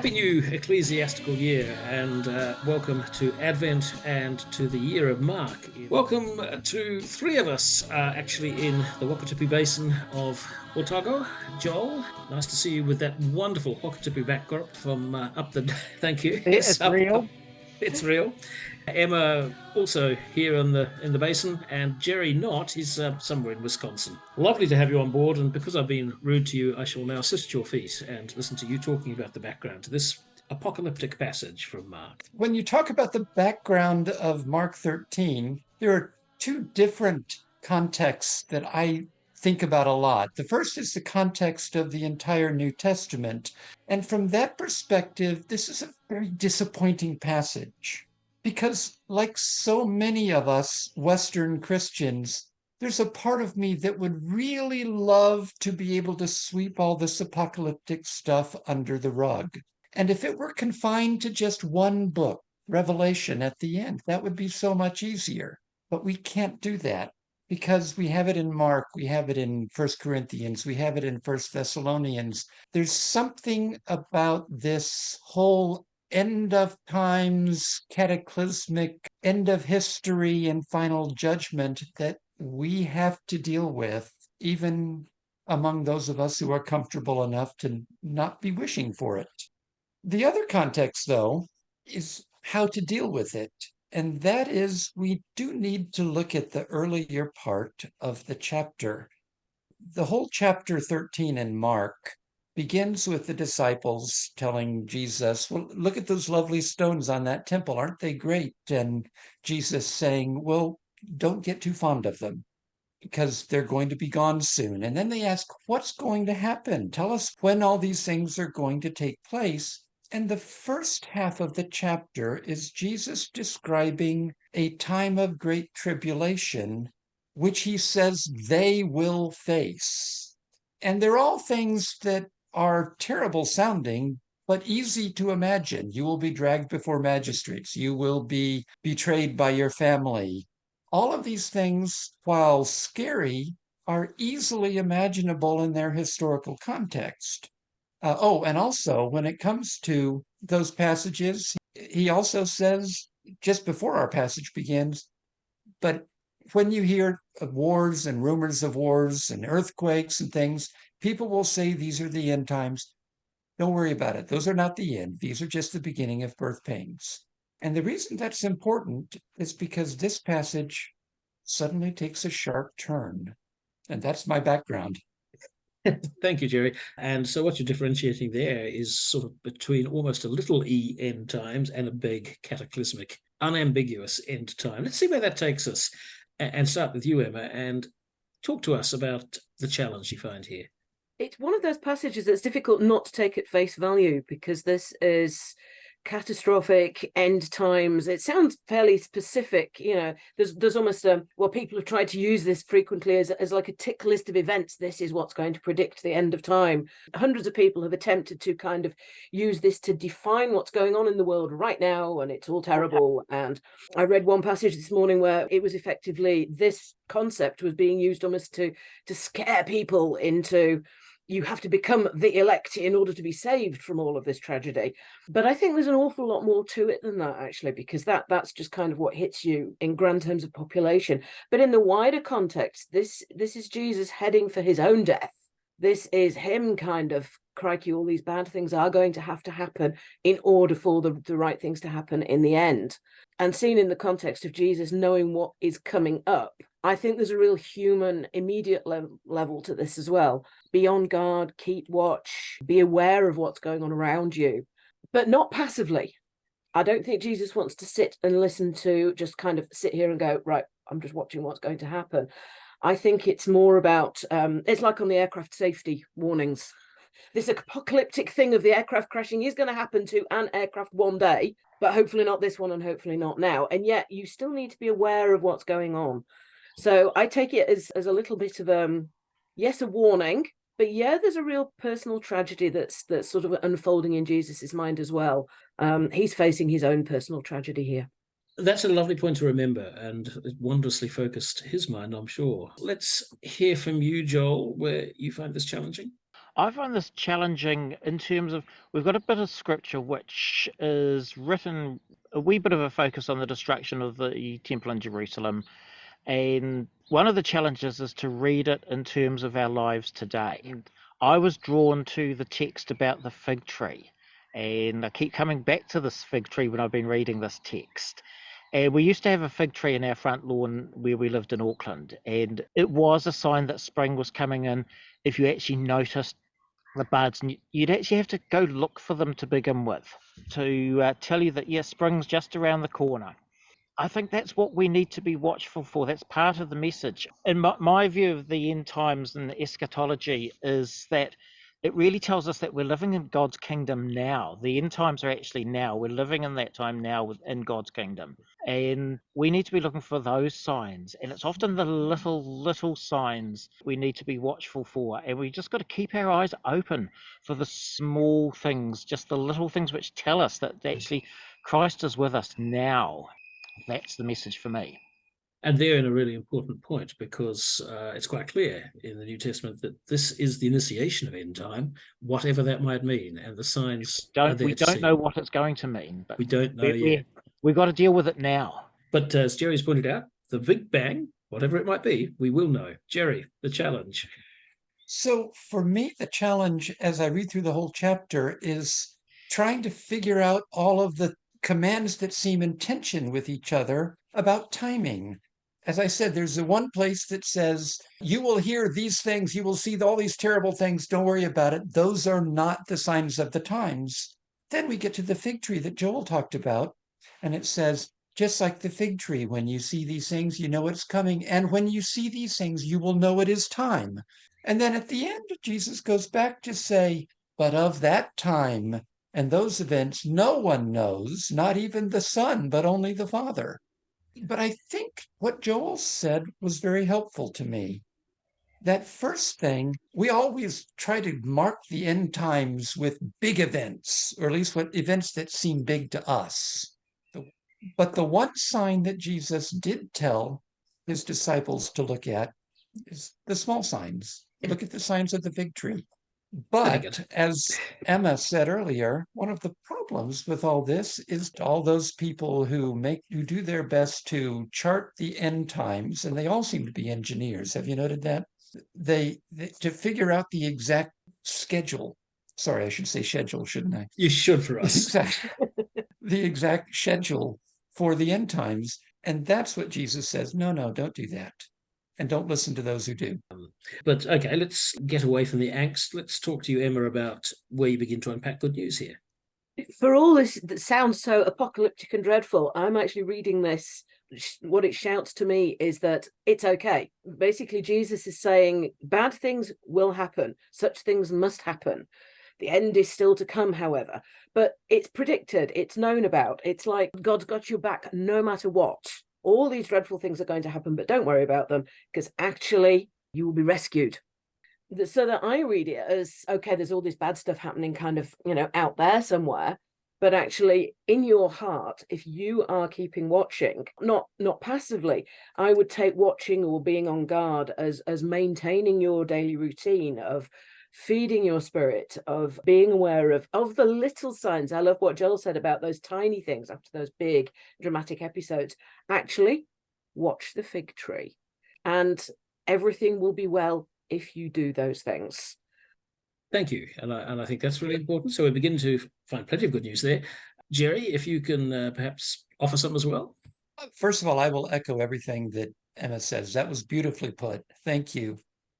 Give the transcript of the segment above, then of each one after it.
Happy new ecclesiastical year, and welcome to Advent and to the year of Mark. Welcome to three of us actually in the Wakatipu Basin of Otago. Joel, nice to see you with that wonderful Wakatipu backdrop from up the... Thank you. It's real. It's real. Emma also here in the basin, and Jerry Knott, he's somewhere in Wisconsin. Lovely to have you on board, and because I've been rude to you, I shall now sit at your feet and listen to you talking about the background to this apocalyptic passage from Mark. When you talk about the background of Mark 13, there are two different contexts that I think about a lot. The first is the context of the entire New Testament. And from that perspective, this is a very disappointing passage. Because, like so many of us Western Christians, there's a part of me that would really love to be able to sweep all this apocalyptic stuff under the rug. And if it were confined to just one book, Revelation at the end, that would be so much easier. But we can't do that because we have it in Mark, we have it in First Corinthians, we have it in First Thessalonians. There's something about this whole end of times, cataclysmic, end of history, and final judgment that we have to deal with, even among those of us who are comfortable enough to not be wishing for it. The other context, though, is how to deal with it. And that is, we do need to look at the earlier part of the chapter. The whole chapter 13 in Mark begins with the disciples telling Jesus, well, look at those lovely stones on that temple. Aren't they great? And Jesus saying, well, don't get too fond of them because they're going to be gone soon. And then they ask, what's going to happen? Tell us when all these things are going to take place. And the first half of the chapter is Jesus describing a time of great tribulation, which he says they will face. And they're all things that are terrible sounding, but easy to imagine. You will be dragged before magistrates. You will be betrayed by your family. All of these things, while scary, are easily imaginable in their historical context. And also when it comes to those passages, he also says, just before our passage begins, but when you hear of wars and rumors of wars and earthquakes and things, people will say these are the end times. Don't worry about it. Those are not the end. These are just the beginning of birth pains. And the reason that's important is because this passage suddenly takes a sharp turn. And that's my background. Thank you, Jerry. And so what you're differentiating there is sort of between almost a little e end times and a big cataclysmic, unambiguous end time. Let's see where that takes us and start with you, Emma, and talk to us about the challenge you find here. It's one of those passages that's difficult not to take at face value because this is catastrophic end times. It sounds fairly specific. There's almost people have tried to use this frequently as like a tick list of events. This is what's going to predict the end of time. Hundreds of people have attempted to kind of use this to define what's going on in the world right now, and it's all terrible. And I read one passage this morning where it was effectively this concept was being used almost to scare people into, you have to become the elect in order to be saved from all of this tragedy. But I think there's an awful lot more to it than that, actually, because that's just kind of what hits you in grand terms of population. But in the wider context, this is Jesus heading for his own death. This is him kind of, crikey, all these bad things are going to happen in order for the right things to happen in the end. And seen in the context of Jesus knowing what is coming up, I think there's a real human immediate level to this as well. Be on guard, keep watch, be aware of what's going on around you, but not passively. I don't think Jesus wants to sit and listen to just kind of sit here and go, right, I'm just watching what's going to happen. I think it's more about, it's like on the aircraft safety warnings. This apocalyptic thing of the aircraft crashing is going to happen to an aircraft one day, but hopefully not this one and hopefully not now. And yet you still need to be aware of what's going on. So I take it as a little bit of a warning, but there's a real personal tragedy that's sort of unfolding in Jesus's mind as well. He's facing his own personal tragedy here. That's a lovely point to remember, and it wondrously focused his mind, I'm sure. Let's hear from you, Joel, where you find this challenging. I find this challenging in terms of we've got a bit of scripture which is written a wee bit of a focus on the destruction of the temple in Jerusalem. And one of the challenges is to read it in terms of our lives today. And I was drawn to the text about the fig tree. And I keep coming back to this fig tree when I've been reading this text. And we used to have a fig tree in our front lawn where we lived in Auckland. And it was a sign that spring was coming in if you actually noticed the buds. And you'd actually have to go look for them to begin with to tell you that, yes, spring's just around the corner. I think that's what we need to be watchful for. That's part of the message. In my view of the end times and the eschatology is that it really tells us that we're living in God's kingdom now. The end times are actually now. We're living in that time now in God's kingdom. And we need to be looking for those signs. And it's often the little signs we need to be watchful for. And we just got to keep our eyes open for the small things, just the little things which tell us that actually Christ is with us now. That's the message for me. And therein a really important point, because it's quite clear in the New Testament that this is the initiation of end time, whatever that might mean, and the signs are there We to don't see. know what it's going to mean, but We don't know yet. We've got to deal with it now. But as Jerry's pointed out, the Big Bang, whatever it might be, we will know. Jerry, the challenge. So for me, the challenge as I read through the whole chapter is trying to figure out all of the commands that seem in tension with each other about timing. As I said, there's the one place that says, you will hear these things, you will see all these terrible things, don't worry about it. Those are not the signs of the times. Then we get to the fig tree that Joel talked about, and it says, just like the fig tree, when you see these things, you know it's coming. And when you see these things, you will know it is time. And then at the end, Jesus goes back to say, but of that time and those events, no one knows, not even the Son, but only the Father. But I think what Joel said was very helpful to me. That first thing, we always try to mark the end times with big events, or at least what events that seem big to us. But the one sign that Jesus did tell his disciples to look at is the small signs. Look at the signs of the fig tree. But as Emma said earlier, one of the problems with all this is all those people who do their best to chart the end times, and they all seem to be engineers. Have you noted that? They to figure out the exact schedule. Sorry, I should say schedule, shouldn't I? You should for us. The exact schedule for the end times. And that's what Jesus says. No, don't do that. And don't listen to those who do. But okay, let's get away from the angst. Let's talk to you, Emma, about where you begin to unpack good news here. For all this that sounds so apocalyptic and dreadful, I'm actually reading this. What it shouts to me is that it's okay. Basically, Jesus is saying bad things will happen. Such things must happen. The end is still to come, however, but it's predicted, it's known about. It's like God's got your back no matter what. All these dreadful things are going to happen, but don't worry about them, because actually you will be rescued. So that I read it as, okay, there's all this bad stuff happening kind of, out there somewhere. But actually in your heart, if you are keeping watching, not passively, I would take watching or being on guard as maintaining your daily routine of feeding your spirit, of being aware of the little signs. I love what Joel said about those tiny things after those big dramatic episodes. Actually, watch the fig tree and everything will be well if you do those things. Thank you. And I think that's really important. So we begin to find plenty of good news there. Jerry, if you can perhaps offer some as well. First of all, I will echo everything that Emma says. That was beautifully put. Thank you.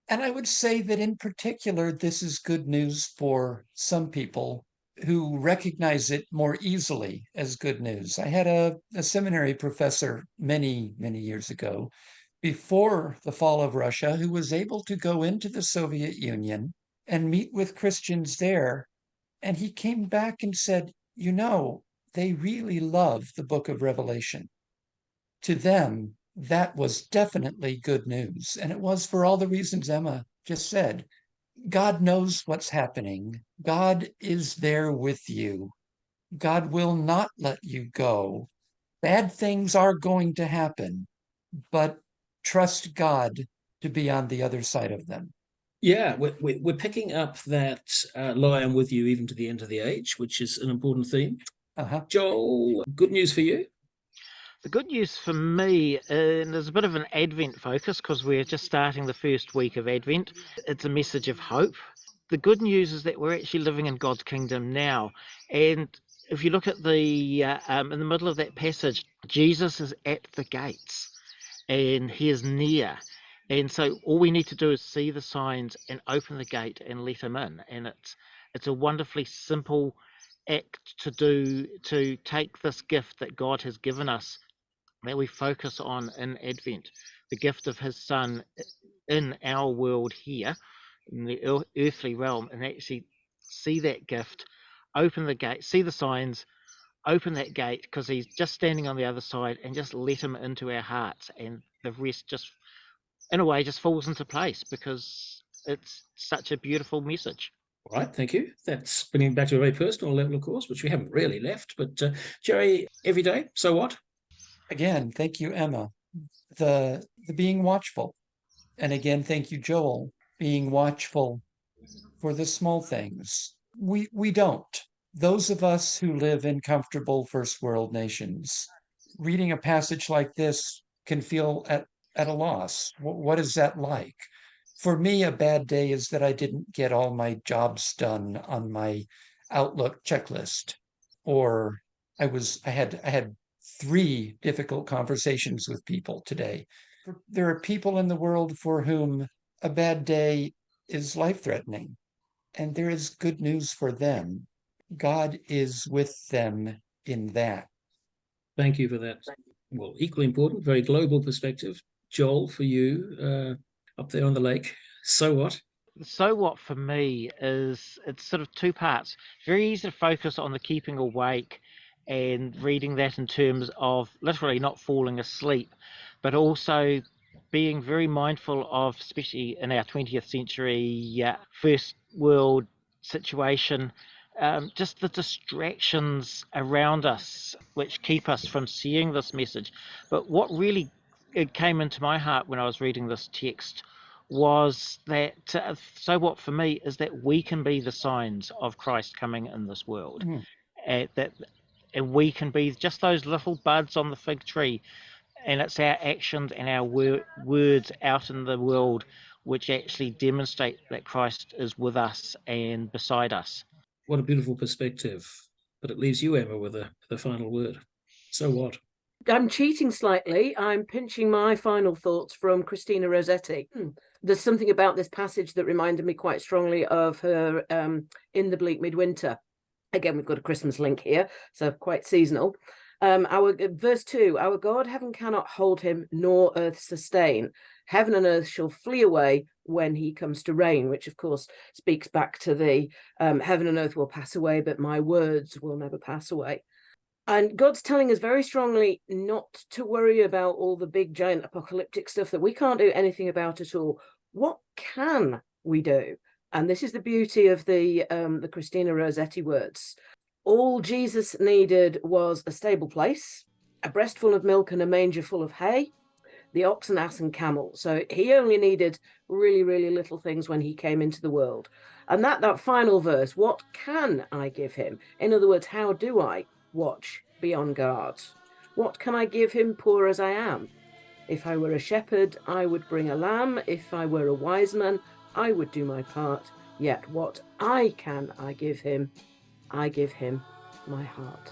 And I would say that in particular, this is good news for some people who recognize it more easily as good news. I had a seminary professor many, many years ago, before the fall of Russia, who was able to go into the Soviet Union and meet with Christians there. And he came back and said, they really love the book of Revelation. To them, that was definitely good news. And it was for all the reasons Emma just said. God knows what's happening. God is there with you. God will not let you go. Bad things are going to happen, but trust God to be on the other side of them. Yeah, we're picking up that lie I'm with you even to the end of the age, which is an important theme. Joel, good news for you? The good news for me, and there's a bit of an Advent focus because we're just starting the first week of Advent. It's a message of hope. The good news is that we're actually living in God's kingdom now. And if you look at the in the middle of that passage, Jesus is at the gates and he is near. And so all we need to do is see the signs and open the gate and let him in. And it's a wonderfully simple act to do, to take this gift that God has given us, that we focus on in Advent, the gift of his son in our world here, in the earthly realm, and actually see that gift, open the gate, see the signs, open that gate, because he's just standing on the other side, and just let him into our hearts, and the rest just, in a way, just falls into place because it's such a beautiful message. All right, thank you. That's bringing back to a very personal level, of course, which we haven't really left. But Jerry, every day, so what? Again, thank you, Emma. The being watchful. And again, thank you, Joel, being watchful for the small things. We don't. Those of us who live in comfortable first world nations, reading a passage like this can feel at a loss. What is that like? For me, a bad day is that I didn't get all my jobs done on my Outlook checklist, or I had 3 difficult conversations with people today. There are people in the world for whom a bad day is life-threatening, and there is good news for them. God is with them in that. Thank you for that. Well, equally important, very global perspective. Joel, for you, up there on the lake, so what? So what for me is, it's sort of 2 parts. Very easy to focus on the keeping awake and reading that in terms of literally not falling asleep, but also being very mindful of, especially in our 20th century first world situation, just the distractions around us which keep us from seeing this message. But what really it came into my heart when I was reading this text was that so what for me is that we can be the signs of Christ coming in this world. And we can be just those little buds on the fig tree, and it's our actions and our words out in the world which actually demonstrate that Christ is with us and beside us. What a beautiful perspective. But it leaves you, Emma, with the final word. So what? I'm cheating slightly. I'm pinching my final thoughts from Christina Rossetti. There's something about this passage that reminded me quite strongly of her In the Bleak Midwinter. Again, we've got a Christmas link here, so quite seasonal. Our verse 2, our God heaven cannot hold him, nor earth sustain. Heaven and earth shall flee away when he comes to reign, which of course speaks back to the heaven and earth will pass away, but my words will never pass away. And God's telling us very strongly not to worry about all the big giant apocalyptic stuff that we can't do anything about at all. What can we do? And this is the beauty of the Christina Rossetti words. All Jesus needed was a stable place, a breast full of milk and a manger full of hay, the ox and ass and camel. So he only needed really, really little things when he came into the world. And that final verse, what can I give him? In other words, how do I watch, be on guard? What can I give him, poor as I am? If I were a shepherd, I would bring a lamb. If I were a wise man, I would do my part. Yet what I give him my heart.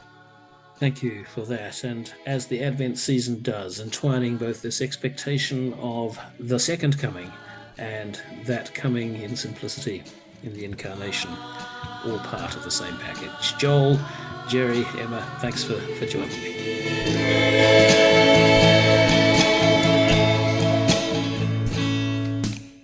Thank you for that. And as the Advent season does, entwining both this expectation of the second coming and that coming in simplicity in the incarnation, all part of the same package. Joel, Jerry, Emma, thanks for joining me.